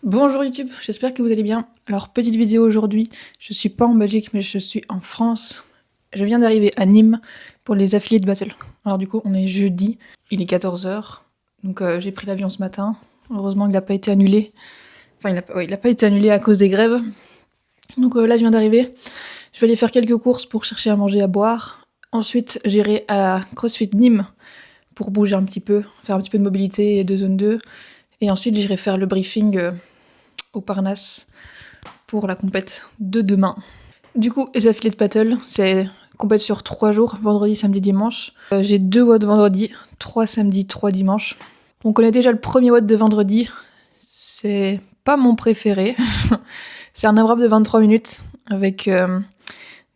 Bonjour YouTube, j'espère que vous allez bien. Alors petite vidéo aujourd'hui, je suis pas en Belgique mais je suis en France. Je viens d'arriver à Nîmes pour les affiliés de battle. Alors du coup on est jeudi, il est 14h, donc j'ai pris l'avion ce matin. Heureusement il n'a pas été annulé. Enfin il a pas été annulé à cause des grèves. Donc là je viens d'arriver, je vais aller faire quelques courses pour chercher à manger, à boire. Ensuite j'irai à CrossFit Nîmes pour bouger un petit peu, faire un petit peu de mobilité et de zone 2. Et ensuite j'irai faire le briefing au Parnasse pour la compète de demain. Du coup, les affiliés de battle, c'est compète sur 3 jours, vendredi, samedi, dimanche. J'ai 2 watts vendredi, 3 samedi, 3 dimanche. On connaît déjà le premier watt de vendredi, c'est pas mon préféré. C'est un AMRAP de 23 minutes avec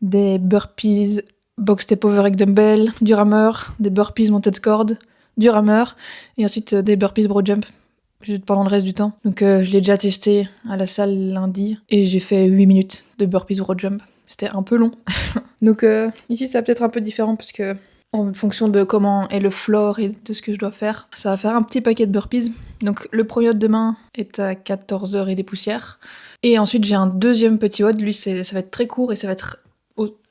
des burpees, box step over avec dumbbell, du rameur, des burpees montées de corde, du rameur, et ensuite des burpees bro jump juste pendant le reste du temps. Donc je l'ai déjà testé à la salle lundi et j'ai fait 8 minutes de burpees bro jump. C'était un peu long. Donc ici ça va peut-être un peu différent parce que en fonction de comment est le floor et de ce que je dois faire, ça va faire un petit paquet de burpees. Donc le premier WOD demain est à 14h et des poussières. Et ensuite j'ai un deuxième petit WOD, lui ça va être très court et ça va être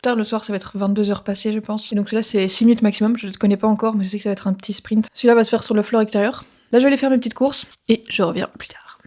tard le soir, ça va être 22h passées je pense. Et donc celui-là c'est 6 minutes maximum, je ne le connais pas encore mais je sais que ça va être un petit sprint. Celui-là va se faire sur le floor extérieur. Là je vais aller faire mes petites courses et je reviens plus tard.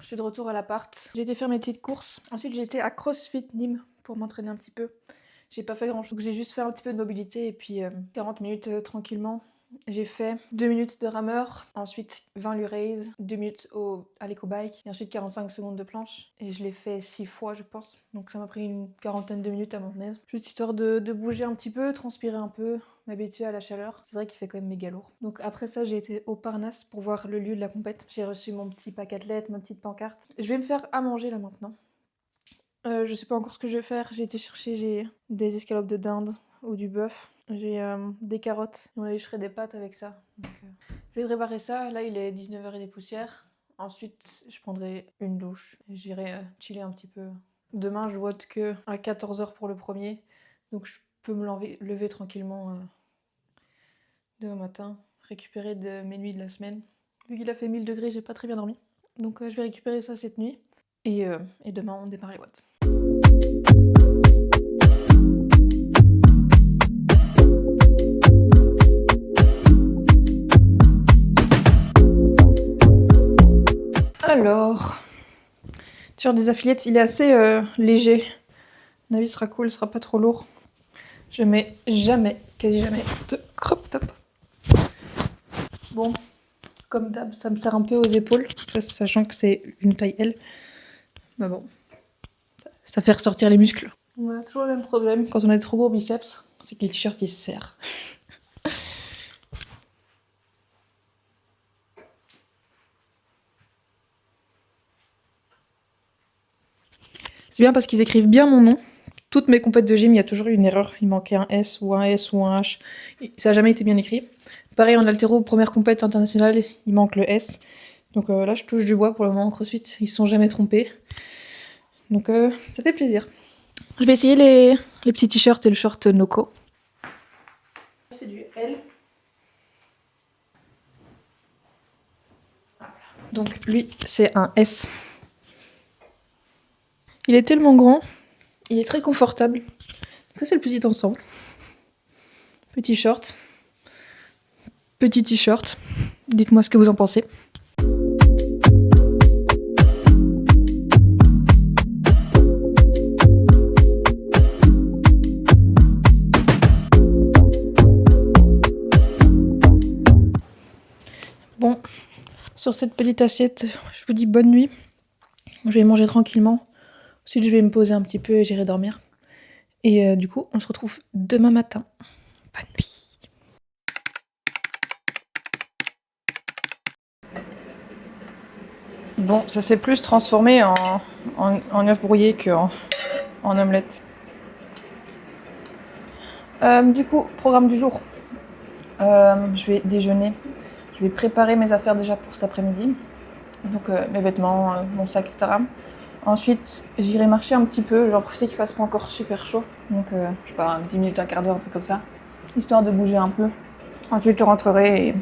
Je suis de retour à l'appart. J'ai été faire mes petites courses. Ensuite, j'ai été à CrossFit Nîmes pour m'entraîner un petit peu. J'ai pas fait grand chose, donc j'ai juste fait un petit peu de mobilité et puis 40 minutes tranquillement. J'ai fait 2 minutes de rameur, ensuite 20 raise, 2 minutes à l'éco-bike et ensuite 45 secondes de planche. Et je l'ai fait 6 fois je pense, donc ça m'a pris une quarantaine de minutes à mon aise. Juste histoire de bouger un petit peu, transpirer un peu, m'habituer à la chaleur. C'est vrai qu'il fait quand même méga lourd. Donc après ça j'ai été au Parnasse pour voir le lieu de la compète. J'ai reçu mon petit pack athlète, ma petite pancarte. Je vais me faire à manger là maintenant. Je sais pas encore ce que je vais faire. J'ai été chercher des escalopes de dinde ou du bœuf. J'ai des carottes. On je ferai des pâtes avec ça. Donc, je vais préparer ça. Là, il est 19h et des poussières. Ensuite, je prendrai une douche. J'irai chiller un petit peu. Demain, je vote que à 14h pour le premier. Donc, je peux me lever tranquillement demain matin. Récupérer de mes nuits de la semaine. Vu qu'il a fait 1000 degrés, j'ai pas très bien dormi. Donc, je vais récupérer ça cette nuit. Et demain, on démarre les watts. Alors, sur des affiliates, il est assez léger. Mon avis sera cool, il sera pas trop lourd. Je mets jamais, quasi jamais, de crop top. Bon, comme d'hab, ça me sert un peu aux épaules, sachant que c'est une taille L. Mais bon, ça fait ressortir les muscles. On a toujours le même problème quand on a des trop gros biceps, c'est que les t-shirts ils se serrent. C'est bien parce qu'ils écrivent bien mon nom. Toutes mes compètes de gym, il y a toujours eu une erreur. Il manquait un S ou un S ou un H. Ça n'a jamais été bien écrit. Pareil en haltéro, première compète internationale, il manque le S. Donc là, je touche du bois pour le moment en CrossFit. Ils se sont jamais trompés. Donc ça fait plaisir. Je vais essayer les petits t-shirts et le short Noco. C'est du L. Donc lui, c'est un S. Il est tellement grand. Il est très confortable. Ça, c'est le petit ensemble. Petit short. Petit t-shirt. Dites-moi ce que vous en pensez. sur cette petite assiette, je vous dis bonne nuit. Je vais manger tranquillement. Ensuite, je vais me poser un petit peu et j'irai dormir. Et du coup, on se retrouve demain matin. Bonne nuit. Bon, ça s'est plus transformé en œuf brouillé qu'en omelette. Du coup, programme du jour. Je vais déjeuner. Je vais préparer mes affaires déjà pour cet après-midi. Donc mes vêtements, mon sac, etc. Ensuite, j'irai marcher un petit peu. Je vais en profiter qu'il fasse pas encore super chaud. Donc je sais pas, 10 minutes, un quart d'heure, un truc comme ça. Histoire de bouger un peu. Ensuite, je rentrerai et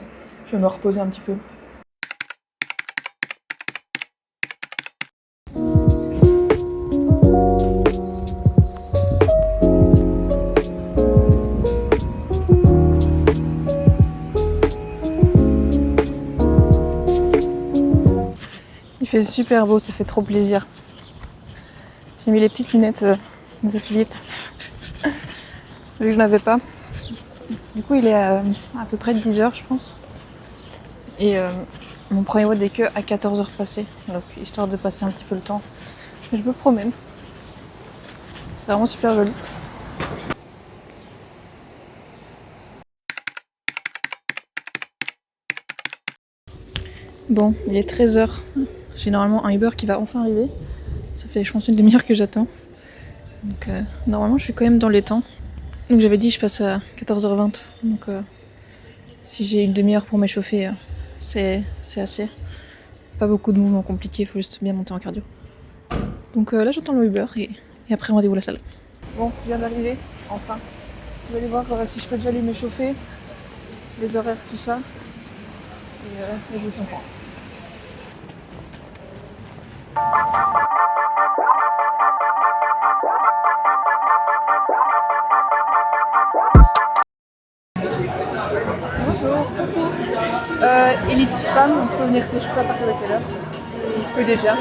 je vais me reposer un petit peu. Il fait super beau, ça fait trop plaisir. J'ai mis les petites lunettes des affiliates, vu que je n'avais pas. Du coup, il est à peu près 10h, je pense. Et mon premier WOD est que à 14h passé, donc histoire de passer un petit peu le temps. Mais je me promène. C'est vraiment super joli. Bon, il est 13h. J'ai normalement un Uber qui va enfin arriver. Ça fait, je pense, une demi-heure que j'attends. Donc normalement, je suis quand même dans les temps. Donc j'avais dit je passe à 14h20. Donc si j'ai une demi-heure pour m'échauffer, c'est assez. Pas beaucoup de mouvements compliqués, il faut juste bien monter en cardio. Donc là j'attends le Uber et après rendez-vous à la salle. Bon, je viens d'arriver, enfin. Je vais aller voir si je peux déjà aller m'échauffer, les horaires, tout ça. Et je vous comprends. Bonjour. Élite femme, on peut venir s'échauffer à partir de quelle heure? Oui, déjà.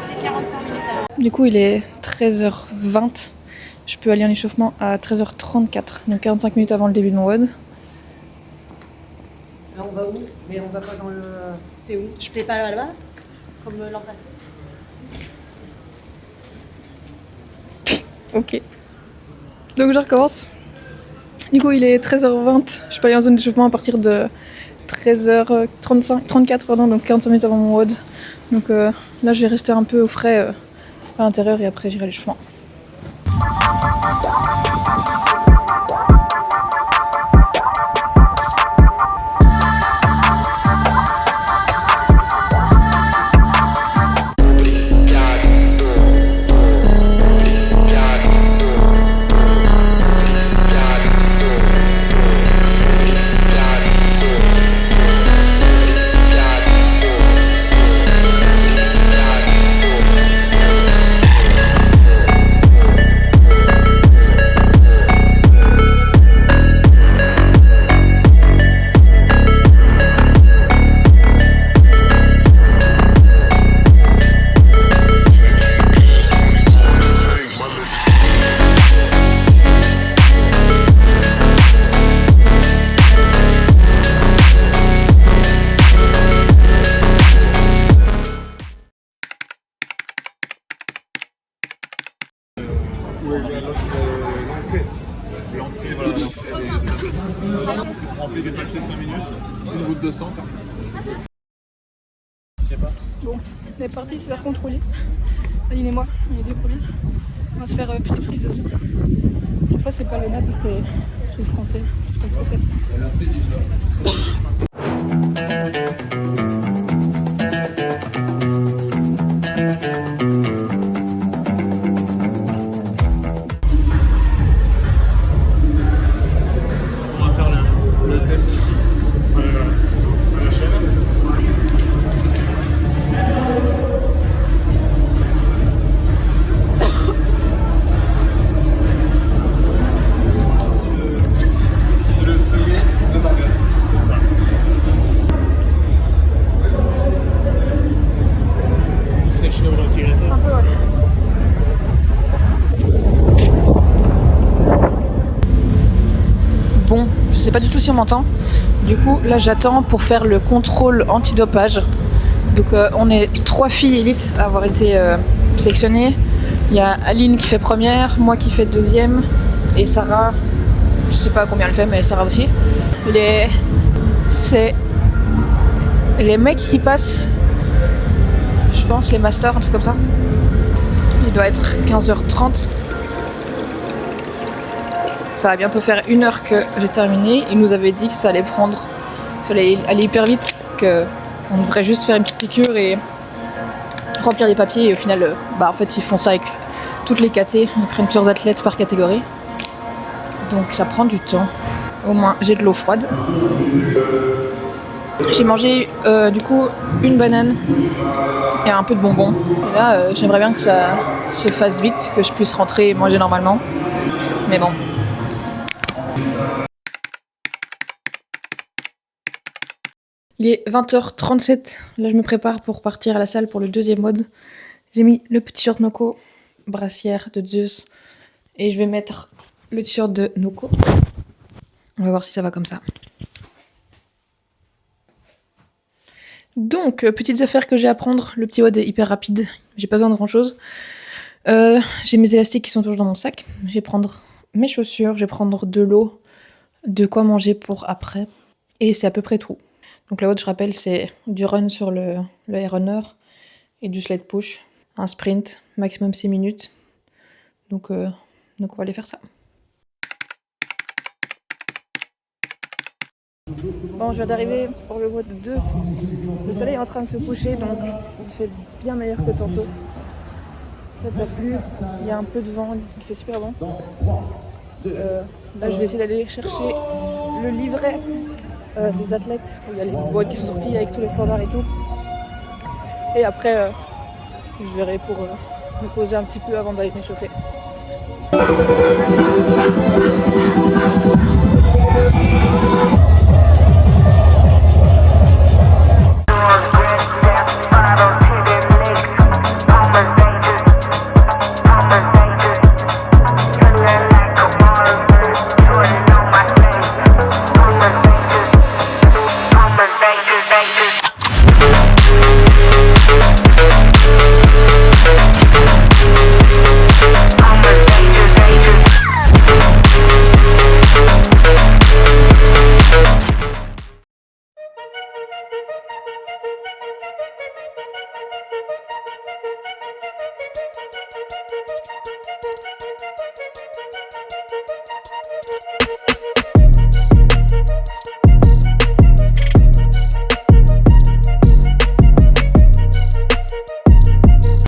C'est 45 minutes. Du coup, il est 13h20. Je peux aller en échauffement à 13h34, donc 45 minutes avant le début de mon WOD. Là, on va où? Mais on va pas dans le... C'est où? Je fais pas là-bas? Comme l'an passé? Ok. Donc je recommence. Du coup, il est 13h20. Je peux aller en zone d'échauffement à partir de 13h34, pardon, donc 45 minutes avant mon WOD. Donc là, je vais rester un peu au frais à l'intérieur et après j'irai à l'échauffement. L'entrée, voilà, l'entrée remplie des papiers 5 minutes, une goutte de sang. Je sais pas. Bon, c'est parti se faire contrôler. Aline et moi, il y a deux premiers. On va se faire petite prise de sang. Cette fois, c'est pas le nat, c'est le français. Je sais pas ce que c'est. bon, je sais pas du tout si on m'entend. Du coup, là j'attends pour faire le contrôle antidopage. Donc on est 3 filles élites à avoir été sélectionnées. Il y a Aline qui fait première, moi qui fais deuxième, et Sarah, je sais pas combien elle fait, mais Sarah aussi. C'est les mecs qui passent, je pense, les masters, un truc comme ça. Il doit être 15h30. Ça va bientôt faire 1 heure que j'ai terminé. Il nous avait dit que ça allait aller hyper vite, qu'on devrait juste faire une petite piqûre et remplir les papiers. Et au final, en fait, ils font ça avec toutes les catés. Ils prennent plusieurs athlètes par catégorie. Donc ça prend du temps. Au moins, j'ai de l'eau froide. J'ai mangé du coup une banane et un peu de bonbons. Et là, j'aimerais bien que ça se fasse vite, que je puisse rentrer et manger normalement. Mais bon. Il est 20h37. Là, je me prépare pour partir à la salle pour le 2e WOD. J'ai mis le petit t-shirt Noko, brassière de Zeus, et je vais mettre le t-shirt de Noko. On va voir si ça va comme ça. Donc, petites affaires que j'ai à prendre. Le petit WOD est hyper rapide. J'ai pas besoin de grand chose. J'ai mes élastiques qui sont toujours dans mon sac. Je vais prendre mes chaussures, je vais prendre de l'eau, de quoi manger pour après. Et c'est à peu près tout. Donc la WOD, je rappelle, c'est du run sur le air runner et du sled push. Un sprint, maximum 6 minutes. Donc on va aller faire ça. Bon, je viens d'arriver pour le WOD 2. Le soleil est en train de se coucher, donc il fait bien meilleur que tantôt. Ça t'a plu, il y a un peu de vent, il fait super bon. Là, je vais essayer d'aller chercher le livret des athlètes, où il y a les boîtes qui sont sorties avec tous les standards et tout. Et après, je verrai pour me poser un petit peu avant d'aller m'échauffer.